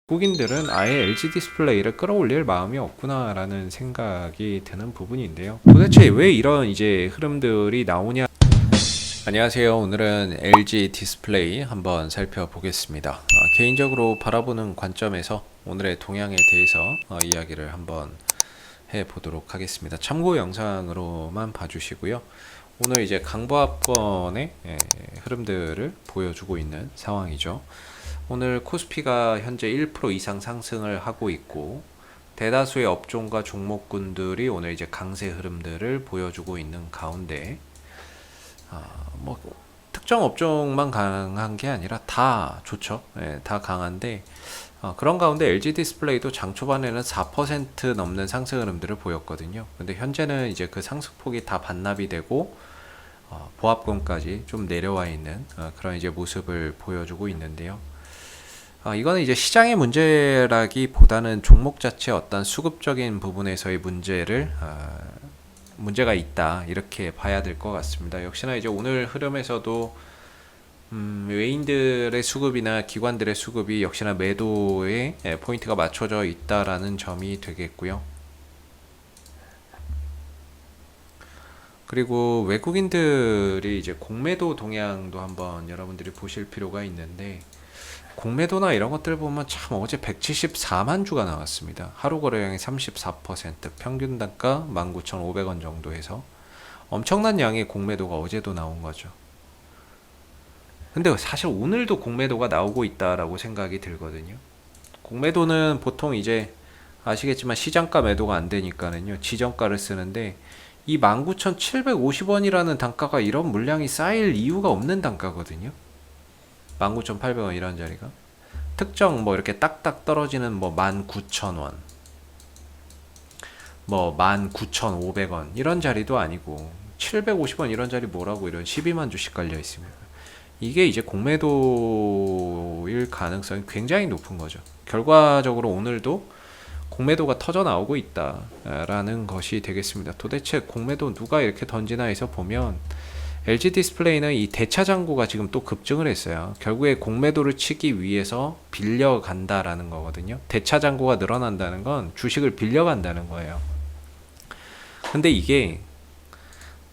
외국인들은 아예 LG 디스플레이를 끌어올릴 마음이 없구나라는 생각이 드는 부분인데요. 도대체 왜 이런 이제 흐름들이 나오냐? 안녕하세요. 오늘은 LG 디스플레이 한번 살펴보겠습니다. 개인적으로 바라보는 관점에서 오늘의 동향에 대해서 이야기를 한번 해보도록 하겠습니다. 참고 영상으로만 봐주시고요. 오늘 이제 강보합권의 흐름들을 보여주고 있는 상황이죠. 오늘 코스피가 현재 1% 이상 상승을 하고 있고 대다수의 업종과 종목군들이 오늘 이제 강세 흐름들을 보여주고 있는 가운데 뭐 특정 업종만 강한 게 아니라 다 좋죠. 다 강한데 그런 가운데 LG 디스플레이도 장 초반에는 4% 넘는 상승 흐름들을 보였거든요. 근데 현재는 이제 그 상승폭이 다 반납이 되고 보합권까지 좀 내려와 있는 그런 이제 모습을 보여주고 있는데요. 이거는 이제 시장의 문제라기보다는 종목 자체의 어떤 수급적인 부분에서의 문제가 있다 이렇게 봐야 될 것 같습니다. 역시나 이제 오늘 흐름에서도 외인들의 수급이나 기관들의 수급이 역시나 매도에 포인트가 맞춰져 있다라는 점이 되겠고요. 그리고 외국인들이 이제 공매도 동향도 한번 여러분들이 보실 필요가 있는데, 공매도나 이런 것들 보면 참 어제 174만 주가 나왔습니다. 하루 거래량이 34%, 평균 단가 19,500원 정도 해서 엄청난 양의 공매도가 어제도 나온 거죠. 근데 사실 오늘도 공매도가 나오고 있다라고 생각이 들거든요. 공매도는 보통 이제 아시겠지만 시장가 매도가 안 되니까는요, 지정가를 쓰는데 이 19,750원이라는 단가가 이런 물량이 쌓일 이유가 없는 단가거든요. 19,800원 이런 자리가 특정 뭐 이렇게 딱딱 떨어지는 뭐 19,000원 뭐 19,500원 이런 자리도 아니고 750원 이런 자리 뭐라고 이런 12만 주씩 깔려 있습니다. 이게 이제 공매도일 가능성이 굉장히 높은 거죠. 결과적으로 오늘도 공매도가 터져 나오고 있다라는 것이 되겠습니다. 도대체 공매도 누가 이렇게 던지나 해서 보면 LG 디스플레이는 이 대차 잔고가 지금 또 급증을 했어요. 결국에 공매도를 치기 위해서 빌려간다라는 거거든요. 대차 잔고가 늘어난다는 건 주식을 빌려간다는 거예요. 근데 이게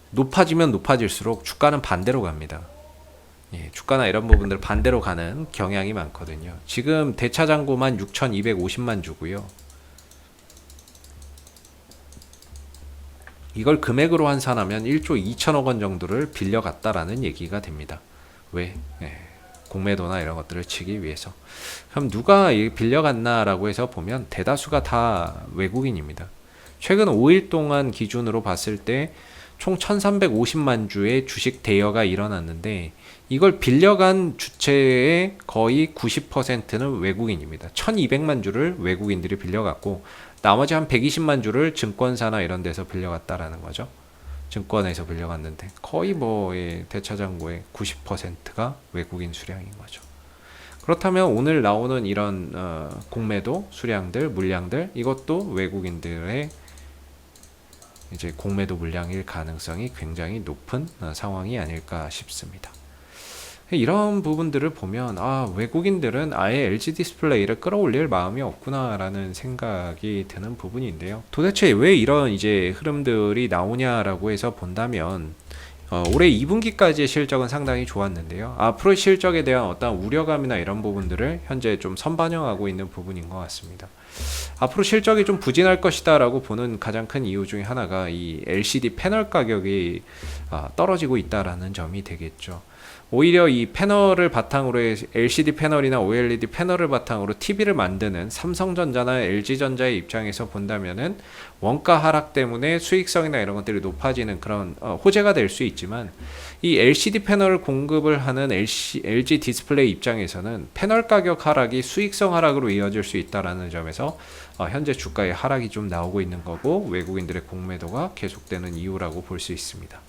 높아지면 높아질수록 주가는 반대로 갑니다. 주가나 이런 부분들 반대로 가는 경향이 많거든요. 지금 대차 잔고만 6,250만 주고요. 이걸 금액으로 환산하면 1조 2천억 원 정도를 빌려갔다라는 얘기가 됩니다. 왜? 공매도나 이런 것들을 치기 위해서. 그럼 누가 빌려갔나라고 해서 보면 대다수가 다 외국인입니다. 최근 5일 동안 기준으로 봤을 때 총 1350만 주의 주식 대여가 일어났는데 이걸 빌려간 주체의 거의 90%는 외국인입니다. 1200만 주를 외국인들이 빌려갔고 나머지 한 120만 주를 증권사나 이런 데서 빌려갔다라는 거죠. 증권에서 빌려갔는데 거의 뭐 대차장고의 90%가 외국인 수량인 거죠. 그렇다면 오늘 나오는 이런 공매도 수량들, 물량들 이것도 외국인들의 이제 공매도 물량일 가능성이 굉장히 높은 상황이 아닐까 싶습니다. 이런 부분들을 보면 외국인들은 아예 LG 디스플레이를 끌어올릴 마음이 없구나라는 생각이 드는 부분인데요. 도대체 왜 이런 이제 흐름들이 나오냐라고 해서 본다면 올해 2분기까지의 실적은 상당히 좋았는데요. 앞으로의 실적에 대한 어떤 우려감이나 이런 부분들을 현재 좀 선반영하고 있는 부분인 것 같습니다. 앞으로 실적이 좀 부진할 것이다 라고 보는 가장 큰 이유 중에 하나가 이 LCD 패널 가격이 떨어지고 있다라는 점이 되겠죠. 오히려 이 패널을 바탕으로 LCD 패널이나 OLED 패널을 바탕으로 TV를 만드는 삼성전자나 LG전자의 입장에서 본다면은 원가 하락 때문에 수익성이나 이런 것들이 높아지는 그런 호재가 될 수 있지만 이 LCD 패널을 공급을 하는 LG 디스플레이 입장에서는 패널 가격 하락이 수익성 하락으로 이어질 수 있다라는 점에서 현재 주가의 하락이 좀 나오고 있는 거고 외국인들의 공매도가 계속되는 이유라고 볼 수 있습니다.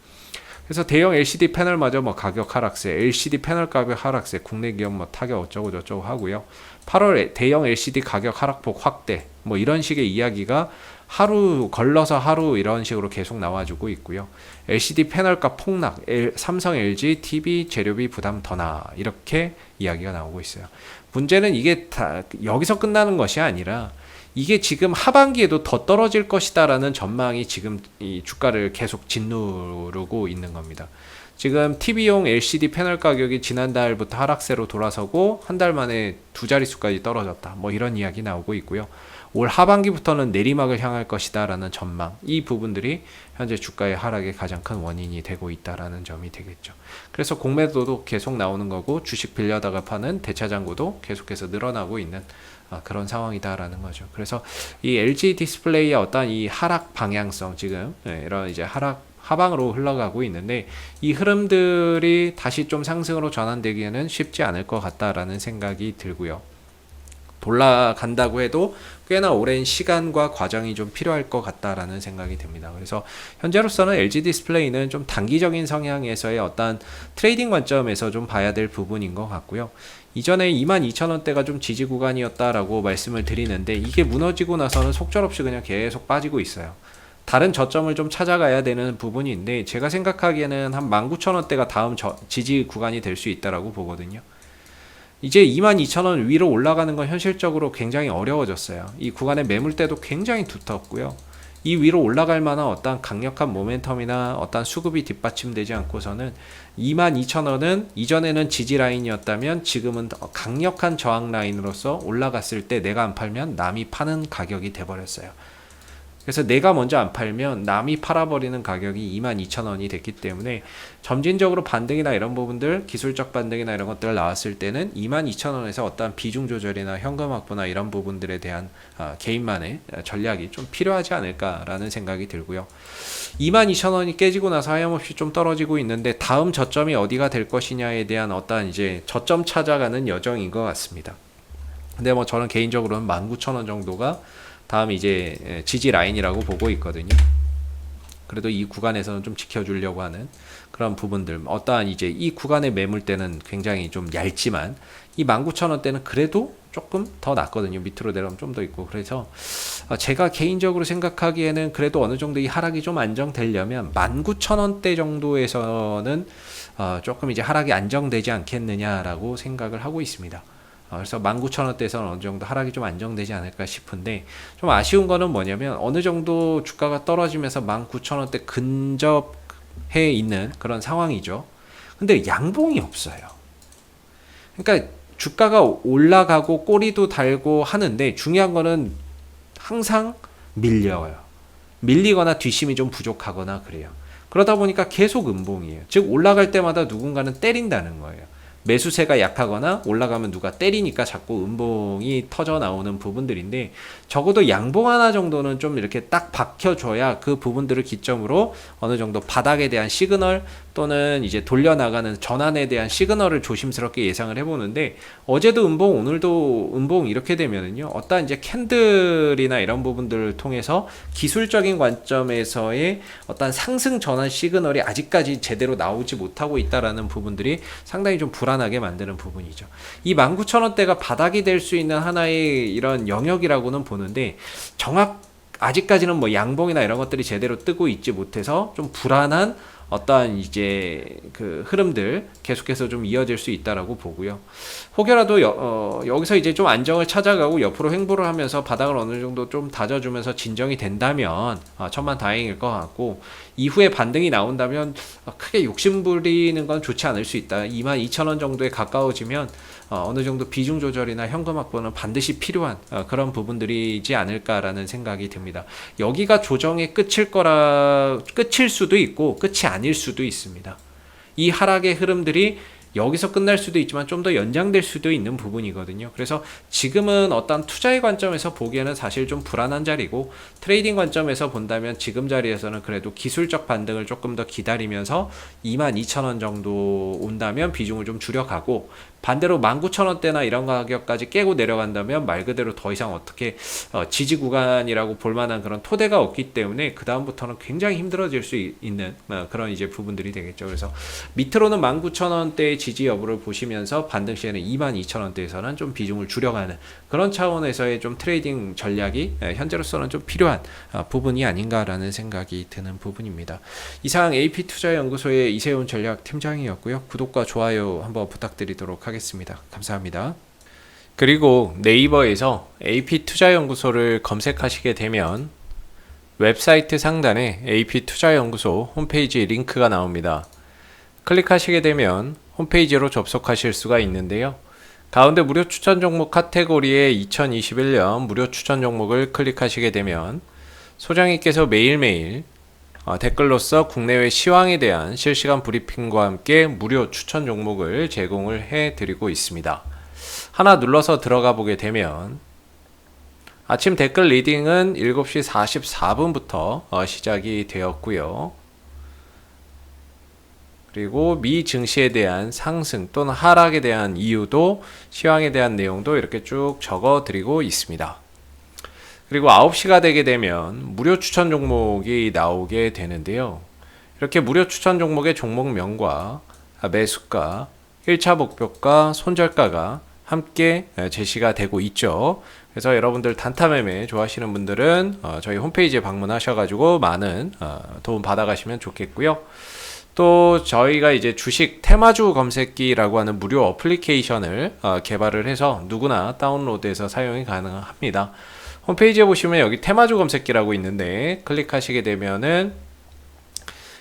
그래서 대형 LCD 패널마저 뭐 가격 하락세, LCD 패널 가격 하락세, 국내 기업 뭐 타격 어쩌고 저쩌고 하고요. 8월 대형 LCD 가격 하락폭 확대, 뭐 이런 식의 이야기가 하루 걸러서 하루 이런 식으로 계속 나와주고 있고요. LCD 패널값 폭락, 삼성, LG, TV 재료비 부담 더나 이렇게 이야기가 나오고 있어요. 문제는 이게 다 여기서 끝나는 것이 아니라 이게 지금 하반기에도 더 떨어질 것이다라는 전망이 지금 이 주가를 계속 짓누르고 있는 겁니다. 지금 TV용 LCD 패널 가격이 지난달부터 하락세로 돌아서고 한 달 만에 두 자릿수까지 떨어졌다. 뭐 이런 이야기 나오고 있고요. 올 하반기부터는 내리막을 향할 것이다라는 전망, 이 부분들이 현재 주가의 하락의 가장 큰 원인이 되고 있다라는 점이 되겠죠. 그래서 공매도도 계속 나오는 거고 주식 빌려다가 파는 대차장고도 계속해서 늘어나고 있는 그런 상황이다라는 거죠. 그래서 이 LG 디스플레이의 어떤 이 하락 방향성, 지금 이런 이제 하방으로 흘러가고 있는데 이 흐름들이 다시 좀 상승으로 전환되기에는 쉽지 않을 것 같다라는 생각이 들고요. 올라간다고 해도 꽤나 오랜 시간과 과정이 좀 필요할 것 같다라는 생각이 듭니다. 그래서 현재로서는 LG 디스플레이는 좀 단기적인 성향에서의 어떤 트레이딩 관점에서 좀 봐야 될 부분인 것 같고요. 이전에 22,000원대가 좀 지지 구간이었다라고 말씀을 드리는데 이게 무너지고 나서는 속절없이 그냥 계속 빠지고 있어요. 다른 저점을 좀 찾아가야 되는 부분인데 제가 생각하기에는 한 19,000원대가 다음 지지 구간이 될 수 있다라고 보거든요. 이제 22,000원 위로 올라가는 건 현실적으로 굉장히 어려워졌어요. 이 구간의 매물대도 굉장히 두텁고요. 이 위로 올라갈 만한 어떤 강력한 모멘텀이나 어떤 수급이 뒷받침되지 않고서는 22,000원은 이전에는 지지 라인이었다면 지금은 더 강력한 저항 라인으로서 올라갔을 때 내가 안 팔면 남이 파는 가격이 돼버렸어요. 그래서 내가 먼저 안 팔면 남이 팔아버리는 가격이 22,000원이 됐기 때문에 점진적으로 반등이나 이런 부분들, 기술적 반등이나 이런 것들 나왔을 때는 22,000원에서 어떤 비중 조절이나 현금 확보나 이런 부분들에 대한 개인만의 전략이 좀 필요하지 않을까라는 생각이 들고요. 22,000원이 깨지고 나서 하염없이 좀 떨어지고 있는데 다음 저점이 어디가 될 것이냐에 대한 어떤 이제 저점 찾아가는 여정인 것 같습니다. 근데 뭐 저는 개인적으로는 19,000원 정도가 다음 이제 지지 라인이라고 보고 있거든요. 그래도 이 구간에서는 좀 지켜주려고 하는 그런 부분들, 어떠한 이제 이 구간의 매물대는 굉장히 좀 얇지만 이 19,000원대는 그래도 조금 더 낫거든요. 밑으로 내려가면 좀 더 있고. 그래서 제가 개인적으로 생각하기에는 그래도 어느 정도 이 하락이 좀 안정되려면 19,000원대 정도에서는 조금 이제 하락이 안정되지 않겠느냐라고 생각을 하고 있습니다. 그래서 19,000원대에서는 어느 정도 하락이 좀 안정되지 않을까 싶은데 좀 아쉬운 거는 뭐냐면 어느 정도 주가가 떨어지면서 19,000원대 근접해 있는 그런 상황이죠. 근데 양봉이 없어요. 그러니까 주가가 올라가고 꼬리도 달고 하는데 중요한 거는 항상 밀려요. 밀리거나 뒷심이 좀 부족하거나 그래요. 그러다 보니까 계속 음봉이에요. 즉 올라갈 때마다 누군가는 때린다는 거예요. 매수세가 약하거나 올라가면 누가 때리니까 자꾸 음봉이 터져 나오는 부분들인데 적어도 양봉 하나 정도는 좀 이렇게 딱 박혀줘야 그 부분들을 기점으로 어느 정도 바닥에 대한 시그널 또는 이제 돌려나가는 전환에 대한 시그널을 조심스럽게 예상을 해보는데 어제도 음봉 오늘도 음봉 이렇게 되면은요 어떤 이제 캔들이나 이런 부분들을 통해서 기술적인 관점에서의 어떤 상승 전환 시그널이 아직까지 제대로 나오지 못하고 있다라는 부분들이 상당히 좀 불안하게 만드는 부분이죠. 이 19,000원대가 바닥이 될 수 있는 하나의 이런 영역이라고는 보는데 아직까지는 뭐 양봉이나 이런 것들이 제대로 뜨고 있지 못해서 좀 불안한 어떠한 이제 그 흐름들 계속해서 좀 이어질 수 있다라고 보고요. 혹여라도 여기서 이제 좀 안정을 찾아가고 옆으로 횡보를 하면서 바닥을 어느 정도 좀 다져주면서 진정이 된다면 천만다행일 것 같고 이후에 반등이 나온다면 크게 욕심부리는 건 좋지 않을 수 있다. 22,000원 정도에 가까워지면 어느 정도 비중 조절이나 현금 확보는 반드시 필요한 그런 부분들이지 않을까라는 생각이 듭니다. 여기가 조정의 끝일 수도 있고 끝이 아닐 수도 있습니다. 이 하락의 흐름들이 여기서 끝날 수도 있지만 좀 더 연장될 수도 있는 부분이거든요. 그래서 지금은 어떤 투자의 관점에서 보기에는 사실 좀 불안한 자리고 트레이딩 관점에서 본다면 지금 자리에서는 그래도 기술적 반등을 조금 더 기다리면서 22,000원 정도 온다면 비중을 좀 줄여가고 반대로 19,000원대나 이런 가격까지 깨고 내려간다면 말 그대로 더 이상 어떻게 지지 구간이라고 볼 만한 그런 토대가 없기 때문에 그 다음부터는 굉장히 힘들어질 수 있는 그런 이제 부분들이 되겠죠. 그래서 밑으로는 19,000원대의 지지 여부를 보시면서 반등 시에는 22,000원대에서는 좀 비중을 줄여가는 그런 차원에서의 좀 트레이딩 전략이 현재로서는 좀 필요한 부분이 아닌가라는 생각이 드는 부분입니다. 이상 AP투자연구소의 이세훈 전략팀장이었고요. 구독과 좋아요 한번 부탁드리도록 하겠습니다. 감사합니다. 그리고 네이버에서 AP투자연구소를 검색하시게 되면 웹사이트 상단에 AP투자연구소 홈페이지 링크가 나옵니다. 클릭하시게 되면 홈페이지로 접속하실 수가 있는데요. 가운데 무료 추천 종목 카테고리에 2021년 무료 추천 종목을 클릭하시게 되면 소장님께서 매일매일 댓글로서 국내외 시황에 대한 실시간 브리핑과 함께 무료 추천 종목을 제공을 해드리고 있습니다. 하나 눌러서 들어가 보게 되면 아침 댓글 리딩은 7시 44분부터 시작이 되었고요. 그리고 미 증시에 대한 상승 또는 하락에 대한 이유도 시황에 대한 내용도 이렇게 쭉 적어 드리고 있습니다. 그리고 9시가 되게 되면 무료 추천 종목이 나오게 되는데요. 이렇게 무료 추천 종목의 종목명과 매수가, 1차 목표가, 손절가가 함께 제시가 되고 있죠. 그래서 여러분들 단타 매매 좋아하시는 분들은 저희 홈페이지에 방문하셔가지고 많은 도움 받아가시면 좋겠고요. 또 저희가 이제 주식 테마주 검색기라고 하는 무료 어플리케이션을 개발을 해서 누구나 다운로드해서 사용이 가능합니다. 홈페이지에 보시면 여기 테마주 검색기라고 있는데 클릭하시게 되면은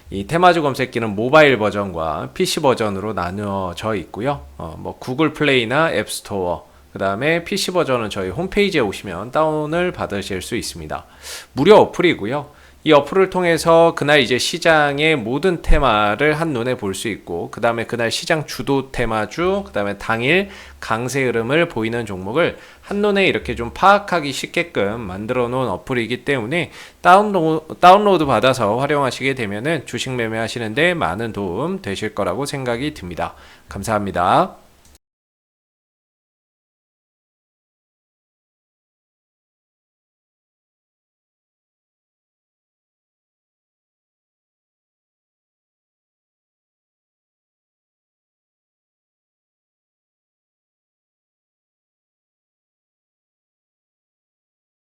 이 테마주 검색기는 모바일 버전과 PC 버전으로 나누어져 있고요. 뭐 구글 플레이나 앱스토어, 그 다음에 PC 버전은 저희 홈페이지에 오시면 다운을 받으실 수 있습니다. 무료 어플이고요. 이 어플을 통해서 그날 이제 시장의 모든 테마를 한눈에 볼 수 있고, 그 다음에 그날 시장 주도 테마주, 그 다음에 당일 강세 흐름을 보이는 종목을 한눈에 이렇게 좀 파악하기 쉽게끔 만들어 놓은 어플이기 때문에 다운로드 받아서 활용하시게 되면은 주식 매매하시는데 많은 도움 되실 거라고 생각이 듭니다. 감사합니다.